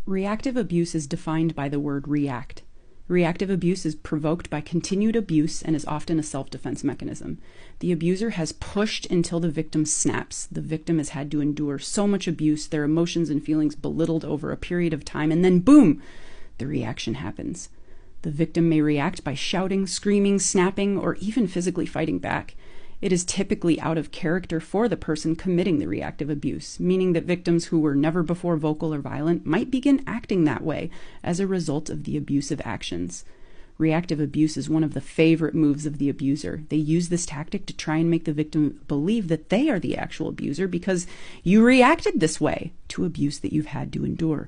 Reactive abuse is defined by the word react. Reactive abuse is provoked by continued abuse and is often a self-defense mechanism. The abuser has pushed until the victim snaps. The victim has had to endure so much abuse, their emotions and feelings belittled over a period of time, and then boom, the reaction happens. The victim may react by shouting, screaming, snapping, or even physically fighting back. It is typically out of character for the person committing the reactive abuse, meaning that victims who were never before vocal or violent might begin acting that way as a result of the abusive actions. Reactive abuse is one of the favorite moves of the abuser. They use this tactic to try and make the victim believe that they are the actual abuser because you reacted this way to abuse that you've had to endure.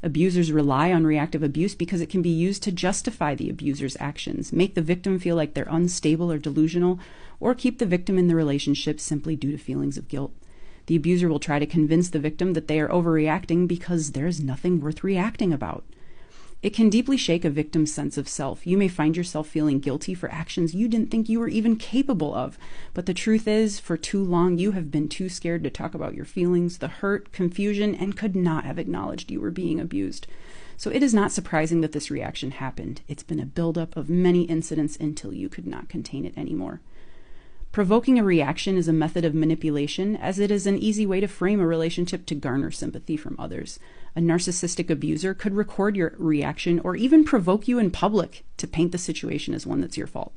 Abusers rely on reactive abuse because it can be used to justify the abuser's actions, make the victim feel like they're unstable or delusional, or keep the victim in the relationship simply due to feelings of guilt. The abuser will try to convince the victim that they are overreacting because there's nothing worth reacting about. It can deeply shake a victim's sense of self. You may find yourself feeling guilty for actions you didn't think you were even capable of. But the truth is, for too long, you have been too scared to talk about your feelings, the hurt, confusion, and could not have acknowledged you were being abused. So it is not surprising that this reaction happened. It's been a buildup of many incidents until you could not contain it anymore. Provoking a reaction is a method of manipulation, as it is an easy way to frame a relationship to garner sympathy from others. A narcissistic abuser could record your reaction or even provoke you in public to paint the situation as one that's your fault.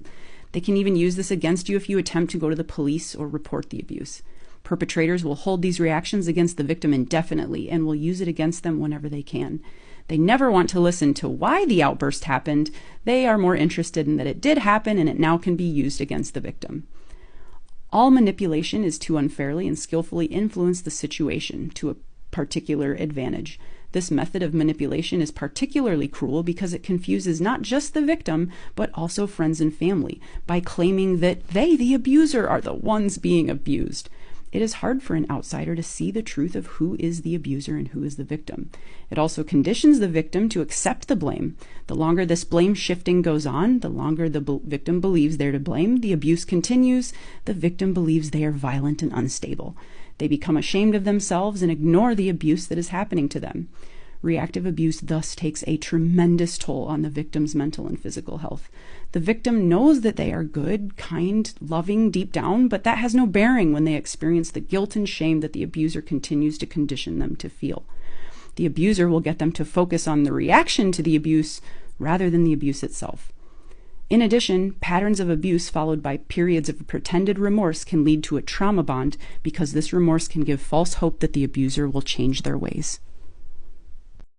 They can even use this against you if you attempt to go to the police or report the abuse. Perpetrators will hold these reactions against the victim indefinitely and will use it against them whenever they can. They never want to listen to why the outburst happened. They are more interested in that it did happen and it now can be used against the victim. All manipulation is to unfairly and skillfully influence the situation to a particular advantage. This method of manipulation is particularly cruel because it confuses not just the victim, but also friends and family by claiming that they, the abuser, are the ones being abused. It is hard for an outsider to see the truth of who is the abuser and who is the victim. It also conditions the victim to accept the blame. The longer this blame shifting goes on, the longer the victim believes they're to blame, the abuse continues, the victim believes they are violent and unstable. They become ashamed of themselves and ignore the abuse that is happening to them. Reactive abuse thus takes a tremendous toll on the victim's mental and physical health. The victim knows that they are good, kind, loving deep down, but that has no bearing when they experience the guilt and shame that the abuser continues to condition them to feel. The abuser will get them to focus on the reaction to the abuse rather than the abuse itself. In addition, patterns of abuse followed by periods of pretended remorse can lead to a trauma bond because this remorse can give false hope that the abuser will change their ways.